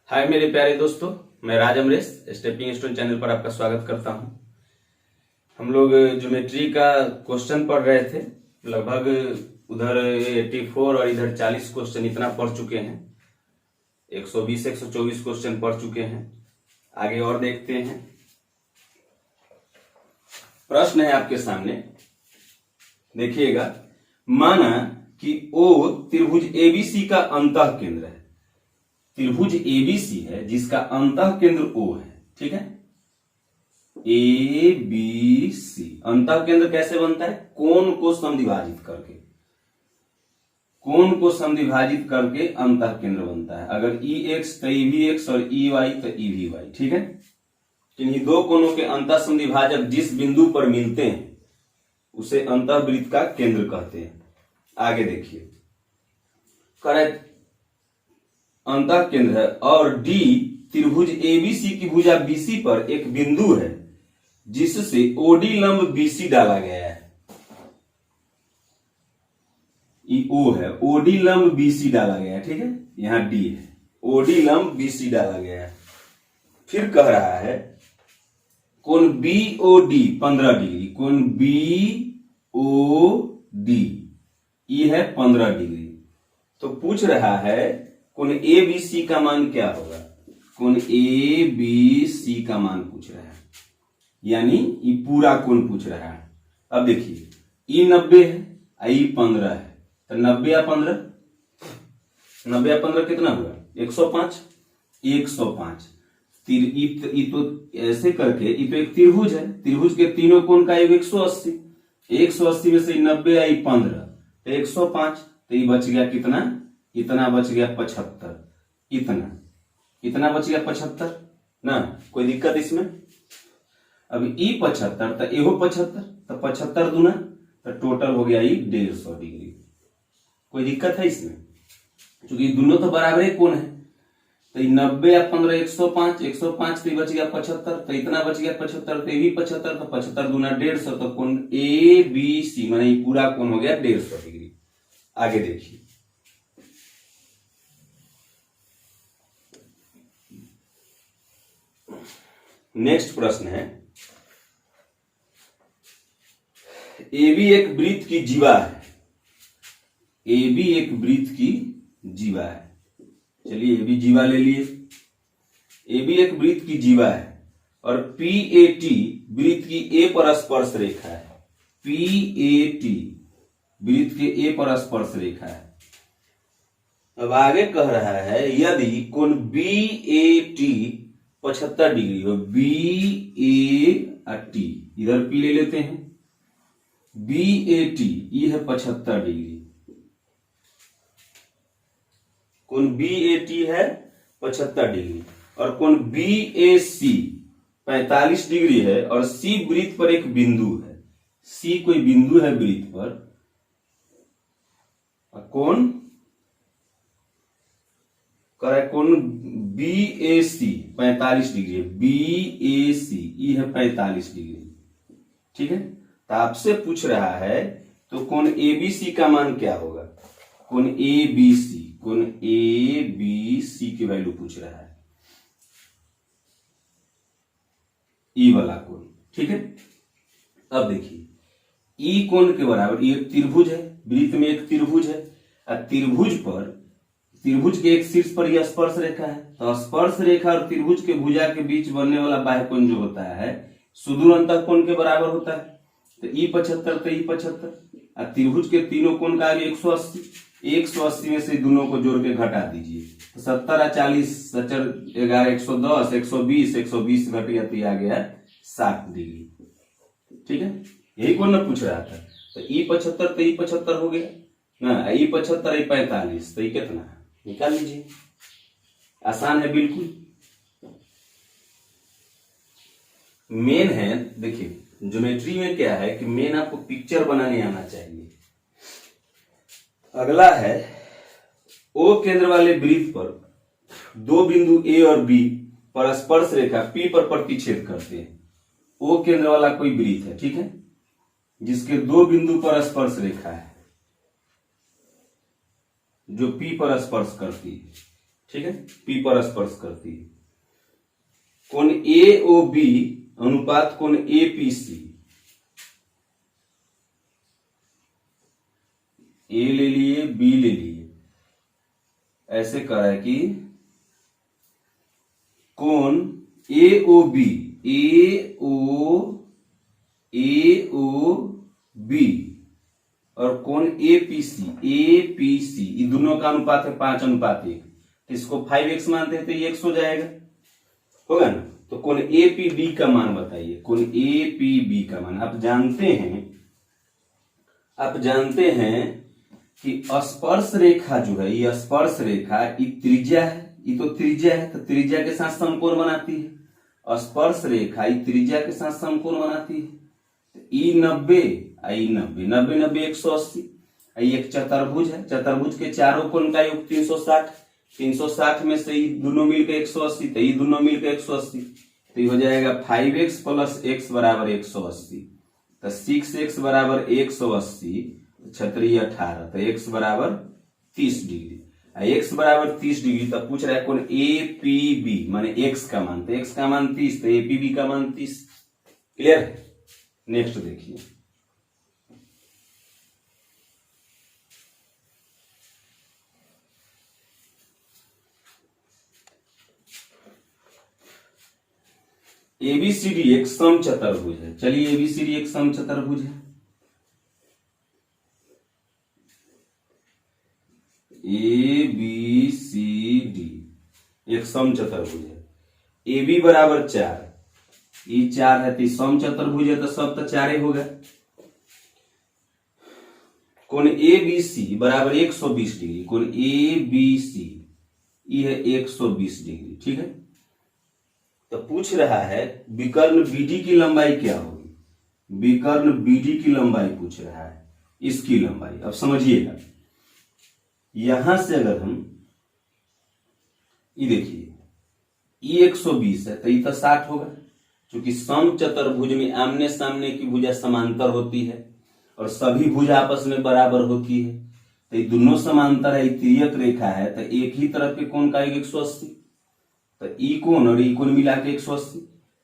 हाय मेरे प्यारे दोस्तों, मैं राज अमरेश स्टेपिंग स्टोन चैनल पर आपका स्वागत करता हूं। हम लोग ज्योमेट्री का क्वेश्चन पढ़ रहे थे। लगभग उधर 84 और इधर 40 क्वेश्चन इतना पढ़ चुके हैं। 120 124 क्वेश्चन पढ़ चुके हैं। आगे और देखते हैं। प्रश्न है आपके सामने, देखिएगा। माना कि ओ त्रिभुज एबीसी का अंतः केंद्र है। त्रिभुज एबीसी है जिसका अंतः केंद्र O है, ठीक है। ए बी सी अंतः केंद्र कैसे बनता है? कोण को समद्विभाजित करके। कोण को समद्विभाजित करके अंतः केंद्र बनता है। अगर ई एक्स तो ई भी एक्स और ई वाई तो ई भी वाई, ठीक है। इन्हीं दो कोणों के अंतः समद्विभाजक जिस बिंदु पर मिलते हैं उसे अंतःवृत्त का केंद्र कहते हैं। आगे देखिए, करेक्ट अंतः केंद्र है और डी त्रिभुज एबीसी की भुजा बीसी पर एक बिंदु है जिससे ओडी लंब बीसी डाला गया है। ओ है, ओडी लंब बीसी डाला गया है, ठीक है। यहां डी है, ओडी लंब बीसी डाला गया है। फिर कह रहा है कोण बीओडी 15 डिग्री। कोण बीओडी ये है 15 डिग्री। तो पूछ रहा है कोण ए बी सी का मान क्या होगा? कोण ए बी सी का मान पूछ रहा है, यानी ये पूरा कोण पूछ रहा है। अब देखिए, ई 90 है, ई 15 है, तो 90 या 15, 90 या 15 कितना हुआ? 105। 105 तो ऐसे करके ये तो एक त्रिभुज है। त्रिभुज के तीनों कोण का योग 180। 180 में से 90 या 15 तो 105, तो ये बच गया कितना? इतना बच गया 75। इतना बच गया 75 ना। कोई दिक्कत इसमें? अब ई 75 तो एहो 75, तो 75 दूना तो टोटल हो गया ये 150 डिग्री। कोई दिक्कत है इसमें? क्योंकि दोनों तो बराबर ही कोण है। तो 90 या 15 105, 105 तो बच गया 75, तो इतना बच गया 75, तो ये भी 75, तो 75 दूना 150, तो कोण ए बी सी माने पूरा कोण हो गया 150 डिग्री। आगे देखिए, नेक्स्ट प्रश्न है, ए बी एक वृत्त की जीवा है। ए बी एक वृत्त की जीवा है। चलिए ए बी जीवा ले लिए। ए बी एक वृत्त की जीवा है और पी ए टी वृत्त की ए पर स्पर्श रेखा है। पी ए टी वृत्त के ए पर स्पर्श रेखा है। अब आगे कह रहा है यदि कोण बी ए टी 75 डिग्री हो, बी ए टी, इधर पी ले लेते हैं, बी ए टी ये है 75 डिग्री। कोण बी ए टी है 75 डिग्री और कोण बी ए सी 45 डिग्री है और सी वृत्त पर एक बिंदु है। सी कोई बिंदु है वृत्त पर। कोण कोण बी ए सी 45 डिग्री, बी ए सी ये है 45 डिग्री, ठीक है। तो आपसे पूछ रहा है तो कोण ए बी सी का मान क्या होगा? कोण ए बी सी, कोण ए बी सी की वैल्यू पूछ रहा है, ई वाला कोण, ठीक है। अब देखिए, ई कोण के बराबर, ये त्रिभुज है, वृत्त में एक त्रिभुज है और त्रिभुज के एक शीर्ष पर यह स्पर्श रेखा है। तो स्पर्श रेखा और त्रिभुज के भुजा के बीच बनने वाला बाह्य कोण जो होता है सुदूर अंतः कोण के बराबर होता है। तो ई 75 तो ई 75 और त्रिभुज के तीनों कोण का 180। 180 में से दोनों को जोड़ के घटा दीजिए, तो 70 और 40 70 11 110 120 120 घट गया तो ये आ गया 60 डिग्री, ठीक है। यही कोण ना पूछ रहा था। तो ई 75 तो ई 75 हो गया ना, ई 75 ई 45 तो ये कितना है? निकाल लीजिए, आसान है बिल्कुल। मेन है, देखिए ज्योमेट्री में क्या है कि मेन आपको पिक्चर बनाने आना चाहिए। अगला है ओ केंद्र वाले वृत्त पर दो बिंदु ए और बी पर स्पर्श रेखा पी पर प्रतिच्छेद करते हैं। ओ केंद्र वाला कोई वृत्त है, ठीक है, जिसके दो बिंदु पर स्पर्श रेखा है जो पी पर स्पर्श करती है। ठीक है, पी पर स्पर्श करती है। कोण ए ओ बी अनुपात कोण ए पी सी, ए ले लिए बी ले लिए, ऐसे कह रहा है कि कोण ए ओ बी, ए ओ बी और कोण ए पी सी, ये दोनों का अनुपात है 5:1। इसको 5x मानते हैं तो ये x हो जाएगा, होगा ना। तो कोण ए पी बी का मान बताइए, कोण ए पी बी का मान। आप जानते हैं कि स्पर्श रेखा जो है, ये स्पर्श रेखा ये त्रिज्या है, ये तो त्रिज्या है, तो त्रिज्या के साथ समकोण बनाती है। स्पर्श रेखा ये त्रिज्या के साथ समकोण बनाती है। ई 90 आई 90, 90 180। एक चतुर्भुज है, चतुर्भुज के चारों कोण का योग 360, 360 में से ये दोनों मिलकर 180, तो ये दोनों मिलकर 180, तो ये हो जाएगा 5x + x = 180। तो 6x = 180, क्षत्रीय 18, तो x = 30 डिग्री। x = 30 डिग्री, तब पूछ रहा है कौन ए पी बी, माने x का मान, तो x का मान 30, तो ए पी बी का मान 30। क्लियर। नेक्स्ट देखिए, एबीसीडी एक समचतुर्भुज है। चलिए एबीसीडी एक समचतुर्भुज है, ए बी सी डी एक समचतुर्भुज है। ए बी बराबर 4, ये 4 है, तो समचतुर्भुज है तो सब तो 4 ही होगा। कोण ए बी सी बराबर 120 डिग्री, कोण ए बी सी ये है 120 डिग्री, ठीक है। तो पूछ रहा है विकर्ण बीडी की लंबाई क्या होगी, विकर्ण बीडी की लंबाई पूछ रहा है, इसकी लंबाई। अब समझिएगा, यहां से अगर हम ये देखिए, ये 120 है तो ये तो 60 होगा, क्योंकि समचतुर्भुज में आमने सामने की भुजा समांतर होती है और सभी भुजा आपस में बराबर होती है, तो ये दोनों समांतर है, तिर्यक रेखा है, तो एक ही तरफ के कोण का 180, तो ई कोण और ई कोण मिला के 180,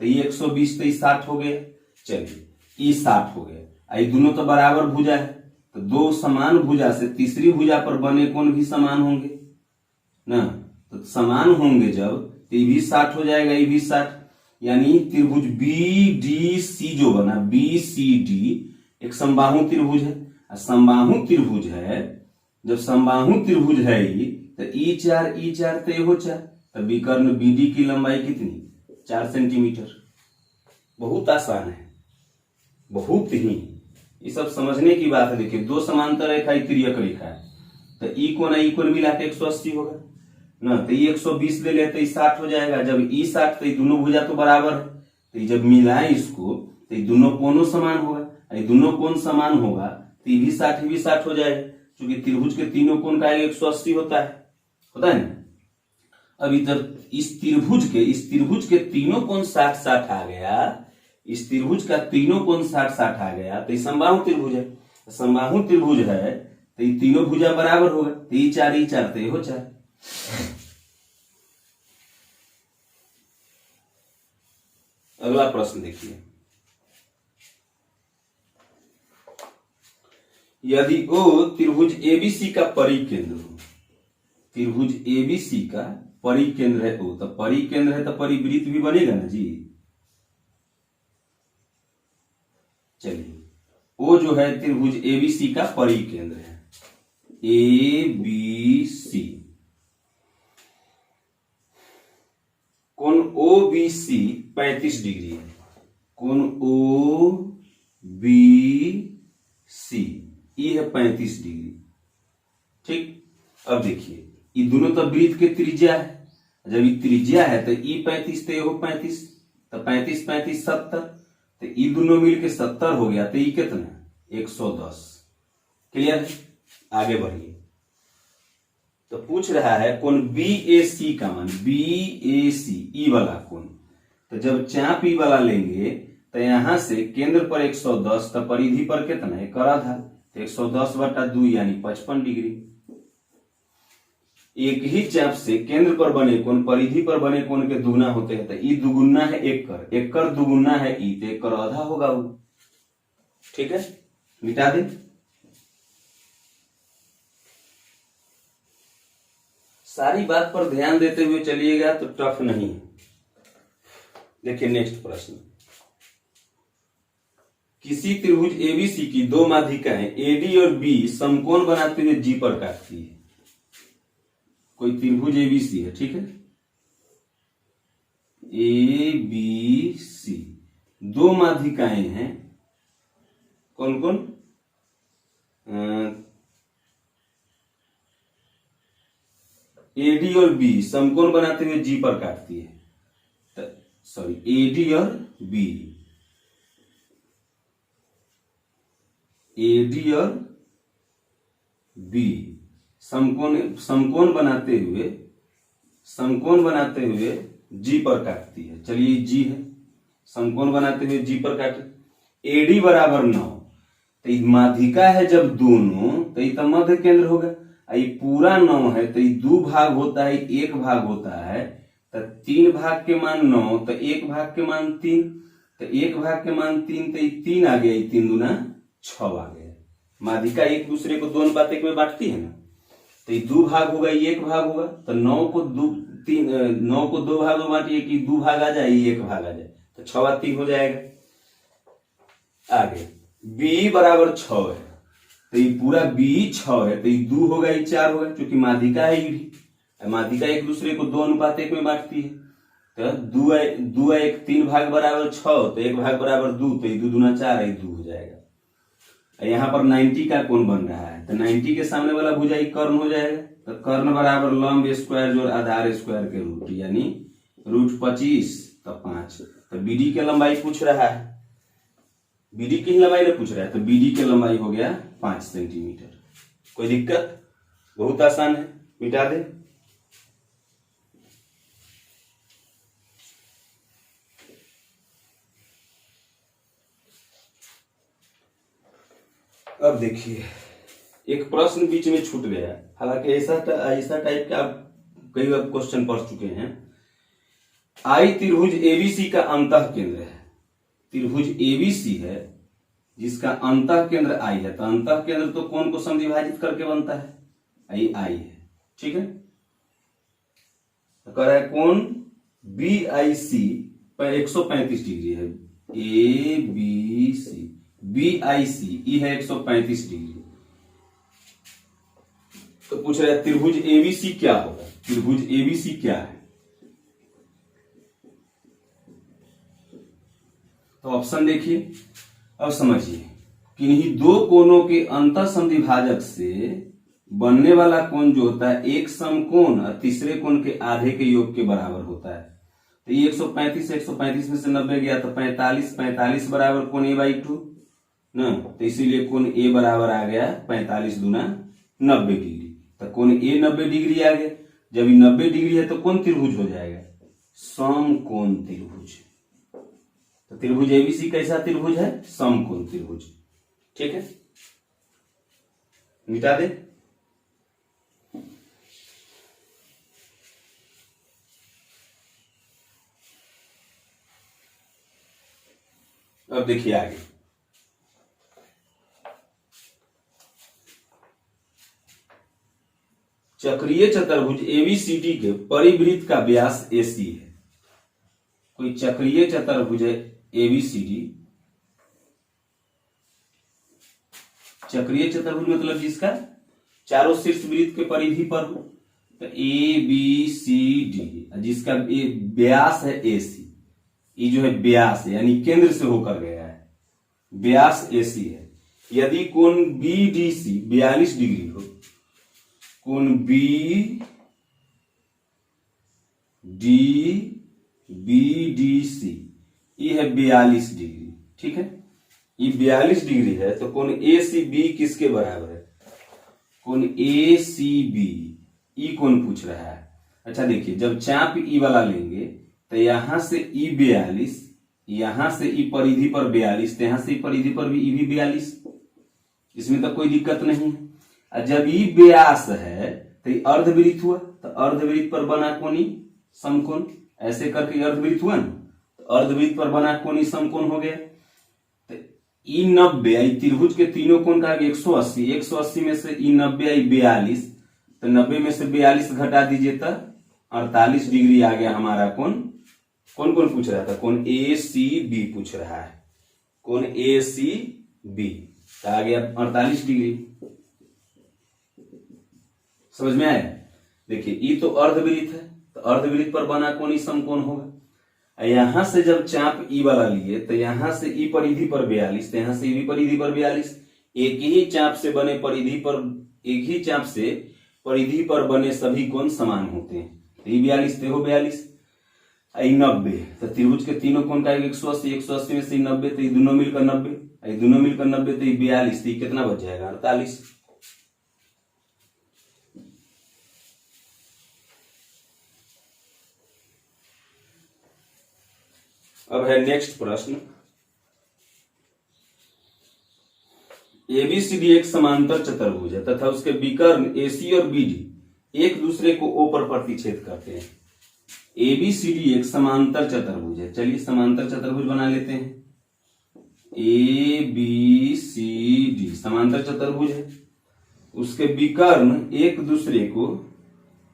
तो ये 120 तो ये 60 हो गया। चलिए ई 60 हो गया, ये दोनों तो बराबर भुजा है, तो दो समान भुजा से तीसरी भुजा पर बने कोण भी समान होंगे ना, तो समान होंगे जब, तो ये भी 60 हो जाएगा, ये भी 60। यानी त्रिभुज बी डी सी जो बना, बी सी डी एक समबाहु त्रिभुज है। समबाहु त्रिभुज है, जब समबाहु त्रिभुज है ये, तो ई 4 तो ये हो 4, तो विकर्ण बीडी की लंबाई कितनी, 4 सेंटीमीटर। बहुत आसान है, बहुत ही, ये सब समझने की बात है। देखिए दो समांतर रेखा तिर्यक रेखा है, तो ई कोण मिला के 180 होगा ना, तो ये 120 ले लेते 60 हो जाएगा। जब ई 60 तो ये दोनों भुजा तो बराबर है, तो जब मिलाए इसको तो ये दोनों कोणों समान होगा, ये दोनों कोण समान होगा तो ये भी 60 हो जाएगा, क्योंकि त्रिभुज के तीनों कोण का 180 होता है ना। अब इधर इस त्रिभुज के तीनों कोण 60 आ गया, इस त्रिभुज का तीनों कोण 60 आ गया, तो ये समबाहु त्रिभुज है। समबाहु त्रिभुज है तो ये तीनों भुजा बराबर होगा, तो ये 4 तो ये हो 4। अगला प्रश्न देखिए, यदि ओ त्रिभुज एबीसी का परिकेंद्र हो, त्रिभुज एबीसी का परिकेंद्र है ओ, तो परिकेंद्र है तो परिवृत्त भी बनेगा ना जी। चलिए ओ जो है त्रिभुज एबीसी का परिकेंद्र है, एबीसी। कोण ओबीसी 35 डिग्री है, कोण ओबीसी ये है 35 डिग्री, ठीक। अब देखिए ये दोनों तो वृत्त के त्रिज्या है, जब ये त्रिज्या है तो ई 35 तो ये हो 35, तो 35 35 70, तो ये दोनों मिलके 70 हो गया, तो ये कितना 110। क्लियर है, आगे बढ़िए। तो पूछ रहा है कोण बीएसी का मान, बीएसी ई वाला कोण, तो जब चाप ई वाला लेंगे तो यहां से केंद्र पर 110, तो परिधि पर कितना है, 1 आधा, तो 110/2 यानी 55 डिग्री। एक ही चाप से केंद्र पर बने कोण परिधि पर बने कोण के दुगुना होते हैं। तो ई दुगुना है एक कर दुगुना है ई, तो एक कर आधा होगा वो। ठीक है, मिटा दे। सारी बात पर ध्यान देते हुए चलिएगा तो टफ नहीं है। देखिए नेक्स्ट प्रश्न, किसी त्रिभुज एबीसी की दो माध्यिकाएं एडी और बी समकोण बनाते हुए जी पर काटती है। कोई त्रिभुज एबीसी है, ठीक है, ए बी सी, दो माध्यिकाएं हैं, कौन कौन, एडी और बी समकोण बनाते हुए जी पर काटती है। सॉरी, एडी और बी, एडी और बी समकोण बनाते हुए जी पर काटती है। चलिए जी है, समकोण बनाते हुए जी पर काटे। एडी बराबर 9, तो माध्यिका है जब दोनों, तो ये तो मध्य केंद्र होगा। ये पूरा 9 है, तो ये 2 भाग होता है, 1 भाग होता है, तो 3 भाग के मान 9, तो 1 भाग के मान 3, तो 1 भाग के मान 3, तो ये 3 आ गया, 3 दूना 6 आ गया। माध्यिका एक दूसरे को 2 अनुपात 1 में बांटती है ना, तो ये 2 भाग होगा, ये 1 भाग होगा, तो 9 को 2 भाग में बांटिए कि 2 भाग आ जाए, 1 भाग आ जाए, तो 6 3 हो जाएगा। आगे b बराबर 6 है, तो ये पूरा b 6 है, तो ये 2 होगा, ये 4 होगा, क्योंकि माध्यिका है ये भी। माध्यिका एक दूसरे को 2 अनुपात 1 में बांटती है, तो 2 1 3 भाग बराबर 6, तो 1 भाग बराबर 2, तो ये 2 दूना 4 है, 2 हो जाएगा। यहाँ पर 90 का कोण बन रहा है, तो 90 के सामने वाला भुजा कर्ण हो जाएगा, तो कर्ण बराबर लंब स्क्वायर जोड़ आधार स्क्वायर के रूट, यानी रूट 25, तो 5। तो बीडी की लंबाई पूछ रहा है, बीडी की लंबाई नहीं पूछ रहा है, तो बीडी की लंबाई हो गया 5 सेंटीमीटर। कोई दिक्कत, बहुत आसान है, मिटा दे। अब देखिए, एक प्रश्न बीच में छूट गया, हालांकि ऐसा टाइप का आप कई बार क्वेश्चन पढ़ चुके हैं। आई त्रिभुज एबीसी का अंतः केंद्र है, त्रिभुज एबीसी है जिसका अंतः केंद्र आई है, तो अंतः केंद्र तो कोण को समद्विभाजित करके बनता है, आई है, ठीक है। तो कह रहा है कोण बी आई सी 135 डिग्री है, A B C, B I सी, ई है 135 डिग्री। तो पूछ रहा है त्रिभुज एबीसी क्या होगा, त्रिभुज एबीसी क्या है। तो ऑप्शन देखिए, अब समझिए, किन्हीं दो कोणों के अंतः समद्विभाजक से बनने वाला कोण जो होता है एक समकोण और तीसरे कोण के आधे के योग के बराबर होता है। तो ये 135 में से 90 गया, तो 45 बराबर कोण a/2 ना, तो इसीलिए कोण ए बराबर आ गया 45 दूना 90 डिग्री। तो कोण ए 90 डिग्री आ गया, जब ये 90 डिग्री है तो कौन त्रिभुज हो जाएगा, समकोण त्रिभुज। तो त्रिभुज एबीसी कैसा त्रिभुज है, समकोण त्रिभुज, ठीक है, मिटा दे। अब देखिए आगे, चक्रीय चतुर्भुज एबीसीडी के परिवृत्त का व्यास एसी है। कोई चक्रीय चतुर्भुज है एबीसीडी, चक्रीय चतुर्भुज मतलब जिसका चारों शीर्ष वृत्त के परिधि पर हो, तो ए बी सी डी, जिसका व्यास है एसी, ये जो है व्यास है यानी केंद्र से होकर गया है, व्यास एसी है। यदि कोण बीडीसी 42 डिग्री हो, कोण B D B D C, ये है 42 डिग्री, ठीक है, ये 42 डिग्री है, तो कोण ए सी बी किसके बराबर है, कोण ए सी बी, ई कोण पूछ रहा है। अच्छा देखिए, जब चाप ई वाला लेंगे तो यहां से ई 42, यहां से ई परिधि पर 42, तो यहां से ई परिधि पर भी ई भी 42, इसमें तो कोई दिक्कत नहीं है। जब ई व्यास है तो अर्धवृत्त हुआ, तो अर्धवृत्त पर बना कोणी समकोण, ऐसे करके अर्धवृत्त हुआ ना, तो अर्धवृत्त पर बना कोणी समकोण हो गया। तो ई 90 आई त्रिभुज के तीनों कोण का 180, 180 में से ई 90 आई 42, तो 90 में से 42 घटा दीजिए तो 48 डिग्री आ गया हमारा कोण। कौन कौन पूछ रहा था? कोण ए सी बी पूछ रहा है, कोण ए सी बी, तो आ गया 48 डिग्री। समझ में आया? देखिए ई तो अर्धवृत्त है, तो अर्धवृत्त पर बना कोणी समकोण होगा। यहां से जब चाप ई वाला लिए तो यहां से ई परिधि पर 42, तो यहां से ई परिधि पर 42, एक ही चाप से बने परिधि पर, एक ही चाप से परिधि पर बने सभी कोण समान होते हैं। तो ई 42 तो 42, आई 90, तो त्रिभुज के तीनों कोण का 180, 180 में से 90, तो ये दोनों मिलकर 90, आई दोनों मिलकर 90, तो ये 42, तो कितना बच जाएगा? 48। अब है नेक्स्ट प्रश्न। एबीसीडी एक समांतर चतुर्भुज है तथा उसके विकर्ण एसी और बीडी एक दूसरे को ओ पर प्रतिच्छेद करते हैं। एबीसीडी एक समांतर चतुर्भुज है। चलिए समांतर चतुर्भुज बना लेते हैं। ए बी सी डी समांतर चतुर्भुज है, उसके विकर्ण एक दूसरे को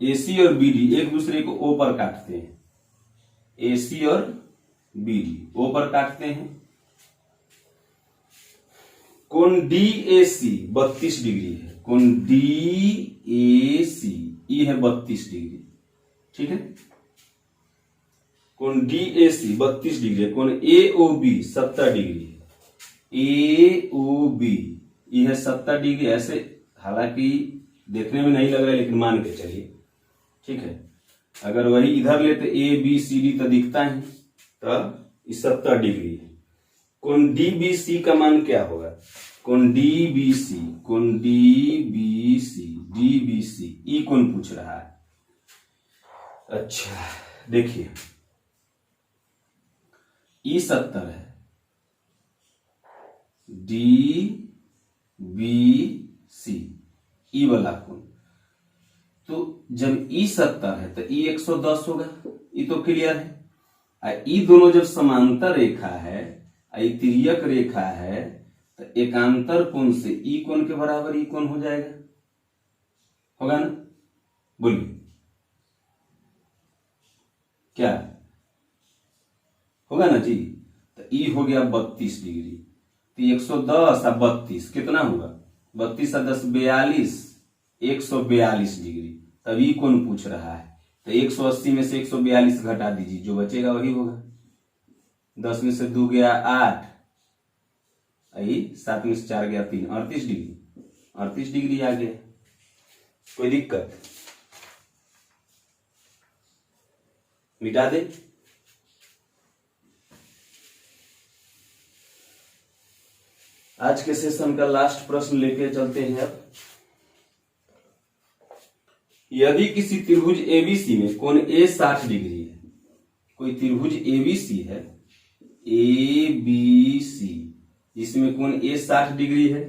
एसी और बीडी एक दूसरे को ओ पर काटते हैं। एसी और बीडी ओ पर काटते हैं। कोण डीएसी 32 डिग्री है। कोण डीएसी ई है 32 डिग्री, ठीक है। कोण डीएसी 32 डिग्री है। कोण एओबी 70 डिग्री है। एओबी ई है 70 डिग्री। ऐसे हालांकि देखने में नहीं लग रहा है, लेकिन मान के चलिए, ठीक है। अगर वही इधर लेते ए बी सी डी तो दिखता है, तो 70 डिग्री है। कोण डीबीसी का मान क्या होगा? कोण डीबीसी, कोण डीबीसी, डीबीसी ई कौन पूछ रहा है? अच्छा देखिए, ई 70 है, डी बी सी ई वाला कोण, तो जब ई 70 है तो ई 110 होगा। ई तो क्लियर है। ई दोनों जब समांतर रेखा है, ई तिर्यक रेखा है, तो एकांतर कोण से ई कोण के बराबर ई कोण हो जाएगा, होगा ना? बोलिए क्या होगा ना जी? तो ई हो गया 32 डिग्री। तो 110 और 32 कितना होगा? 32 और 10 42, 142 डिग्री। तब ई कोण पूछ रहा है, तो 180 में से 142 घटा दीजिए, जो बचेगा वही होगा। 10 में से 2 गया 8, 7 में से 4 गया 3, 38 डिग्री। 38 डिग्री आ गया। कोई दिक्कत? मिटा दे। आज के सेशन का लास्ट प्रश्न लेके चलते हैं। अब यदि किसी त्रिभुज एबीसी में कोण ए 60 डिग्री है, कोई त्रिभुज एबीसी है, एबीसी जिसमें कोण ए 60 डिग्री है,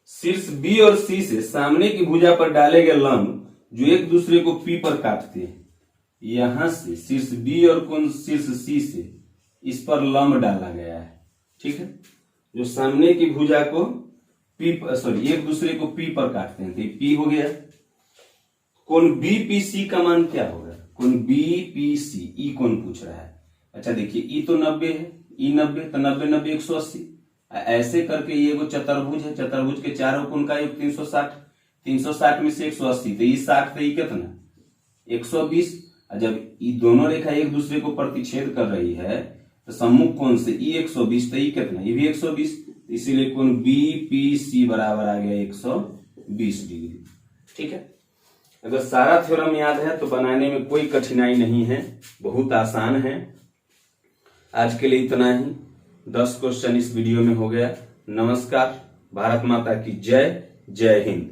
शीर्ष बी और सी से सामने की भुजा पर डाले गए लंब जो एक दूसरे को पी पर काटते हैं, यहां से शीर्ष बी और कोण शीर्ष सी से इस पर लंब डाला गया है, ठीक है, जो सामने की भुजा को पी एक दूसरे को पी पर काटते हैं, तो पी हो गया। कोण बीपीसी का मान क्या होगा? कोण बीपीसी ई कोण पूछ रहा है। अच्छा देखिए, ई तो 90 है, ई 90, तो 90 90 180। ऐसे करके ये वो चतुर्भुज है, चतुर्भुज के चारों कोण का योग 360, 360 में से 180, तो ये 60, तो ये कितना 120। जब ये दोनों रेखा एक दूसरे को प्रतिच्छेद कर रही है, तो सम्मुख कोण से ई 120, तो ये कितना, ये भी 120, इसीलिए कोण बीपीसी बराबर आ गया 120 डिग्री, ठीक है। अगर सारा थ्योरम याद है तो बनाने में कोई कठिनाई नहीं है, बहुत आसान है। आज के लिए इतना ही। 10 क्वेश्चन इस वीडियो में हो गया। नमस्कार। भारत माता की जय। जय हिंद।